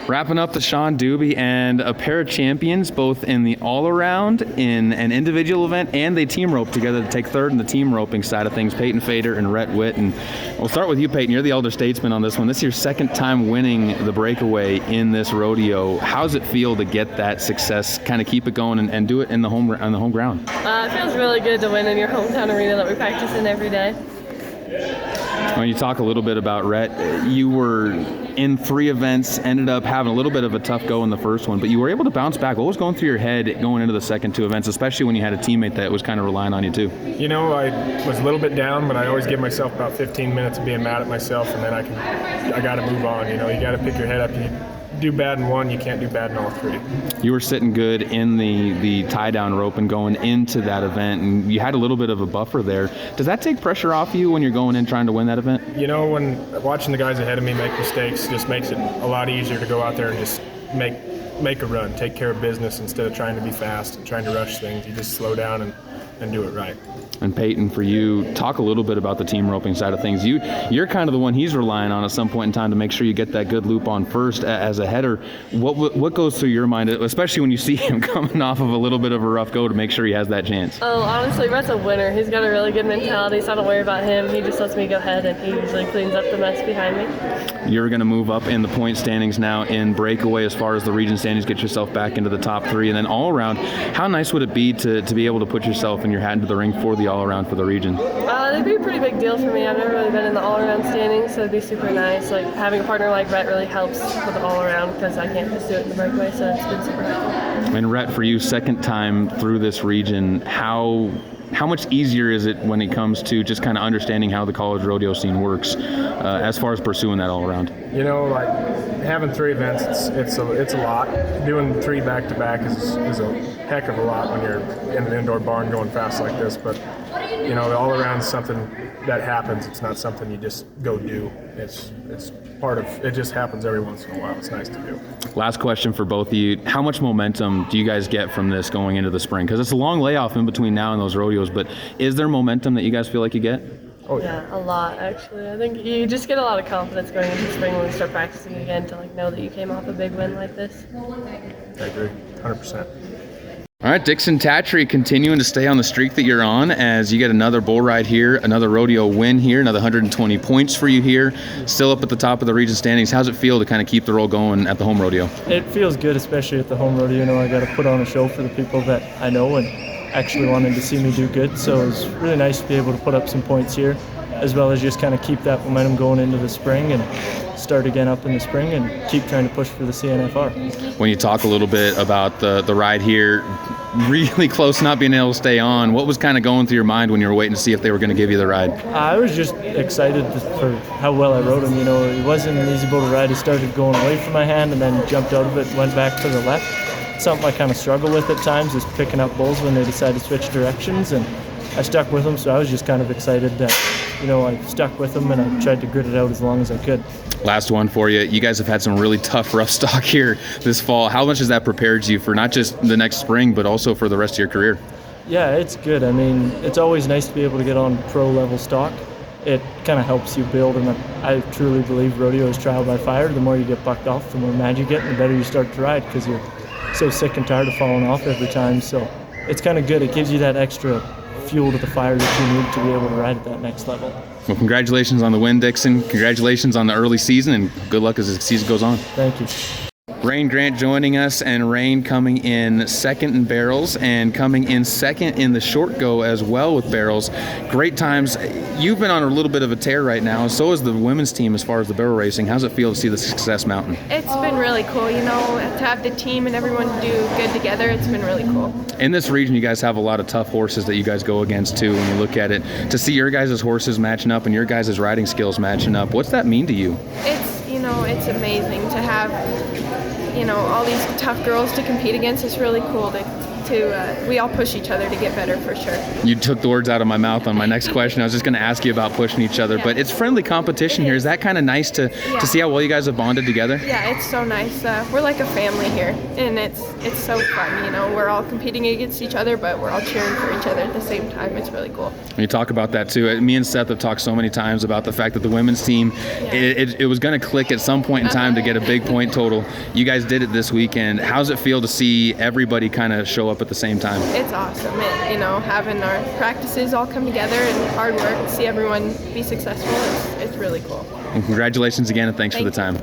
Wrapping up the Shawn Dubie and a pair of champions, both in the all-around, in an individual event, and they team rope together to take third in the team roping side of things, Payton Feyder and Rhett Witt. And we'll start with you, Payton. You're the elder statesman on this one. This is your second time winning the breakaway in this rodeo. How does it feel to get that success, kind of keep it going and do it on the home ground? It feels really good to win in your hometown arena that we practice in every day. When you talk a little bit about Rhett, you were in 3 events, ended up having a little bit of a tough go in the first one, but you were able to bounce back. What was going through your head going into the second 2 events, especially when you had a teammate that was kind of relying on you too? You know, I was a little bit down, but I always give myself about 15 minutes of being mad at myself, and then I got to move on. You know, you got to pick your head up. You do bad in one, you can't do bad in all 3. You were sitting good in the tie-down rope and going into that event, and you had a little bit of a buffer there. Does that take pressure off you when you're going in trying to win that event? You know, when watching the guys ahead of me make mistakes just makes it a lot easier to go out there and just make a run, take care of business instead of trying to be fast and trying to rush things. You just slow down and do it right. And Payton, for you, talk a little bit about the team roping side of things. You're kind of the one he's relying on at some point in time to make sure you get that good loop on first as a header. What goes through your mind, especially when you see him coming off of a little bit of a rough go, to make sure he has that chance? Oh, honestly, Rhett's a winner. He's got a really good mentality, so I don't worry about him. He just lets me go ahead, and he usually cleans up the mess behind me. You're going to move up in the point standings now in breakaway as far as the region standings, get yourself back into the top 3, and then all around. How nice would it be to be able to put yourself and your hat into the ring for the all around for the region? It'd be a pretty big deal for me. I've never really been in the all-around standings, so it'd be super nice. Like, having a partner like Rhett really helps with the all-around because I can't just do it in the breakaway, so it's been super helpful. And Rhett, for you, second time through this region, how much easier is it when it comes to just kind of understanding how the college rodeo scene works as far as pursuing that all-around? You know, like having 3 events, it's a lot. Doing 3 back-to-back is a heck of a lot when you're in an indoor barn going fast like this, but you know, all around is something that happens. It's not something you just go do. It's part of it. Just happens every once in a while. It's nice to do. Last question for both of you. How much momentum do you guys get from this going into the spring? Because it's a long layoff in between now and those rodeos, but is there momentum that you guys feel like you get? Oh yeah, a lot actually. I think you just get a lot of confidence going into the spring when we start practicing again to know that you came off a big win like this. I agree, 100%. All right, Dixon Tattrie continuing to stay on the streak that you're on as you get another bull ride here, another rodeo win here, another 120 points for you here, still up at the top of the region standings. How's it feel to kind of keep the roll going at the home rodeo? It feels good, especially at the home rodeo. You know, I got to put on a show for the people that I know and actually wanted to see me do good. So it was really nice to be able to put up some points here, as well as just kind of keep that momentum going into the spring and start again up in the spring and keep trying to push for the CNFR. When you talk a little bit about the ride here, really close not being able to stay on, what was kind of going through your mind when you were waiting to see if they were going to give you the ride? I was just excited for how well I rode him. You know, it wasn't an easy boat to ride. He started going away from my hand and then jumped out of it and went back to the left. Something I kind of struggle with at times is picking up bulls when they decide to switch directions, and I stuck with him, so I was just kind of excited that, you know, I stuck with him and I tried to grit it out as long as I could. Last one for you. You guys have had some really tough, rough stock here this fall. How much has that prepared you for not just the next spring, but also for the rest of your career? Yeah, it's good. I mean, it's always nice to be able to get on pro-level stock. It kind of helps you build, and I truly believe rodeo is trial by fire. The more you get bucked off, the more mad you get, and the better you start to ride because you're so sick and tired of falling off every time. So it's kind of good. It gives you that extra fuel to the fire that you need to be able to ride at that next level. Well, congratulations on the win, Dixon. Congratulations on the early season, and good luck as the season goes on. Thank you. Rayne Grant joining us, and Rayne coming in second in barrels and coming in second in the short go as well with barrels. Great times. You've been on a little bit of a tear right now, and so is the women's team as far as the barrel racing. How's it feel to see the success mountain? It's been really cool, you know, to have the team and everyone do good together. It's been really cool. In this region, you guys have a lot of tough horses that you guys go against too when you look at it. To see your guys' horses matching up and your guys' riding skills matching up, what's that mean to you? It's amazing to have, all these tough girls to compete against. It's really cool to we all push each other to get better for sure. You took the words out of my mouth on my next question. I was just going to ask you about pushing each other, but it's friendly competition here. Is that kind of nice to see how well you guys have bonded together? Yeah, it's so nice. We're like a family here, and it's so fun. You know, we're all competing against each other, but we're all cheering for each other at the same time. It's really cool. You talk about that too. Me and Seth have talked so many times about the fact that the women's team, it was going to click at some point in time to get a big point total. You guys did it this weekend. How's it feel to see everybody kind of show up at the same time? It's awesome. You know, having our practices all come together and hard work, see everyone be successful, it's really cool. And congratulations again, and thanks for the time.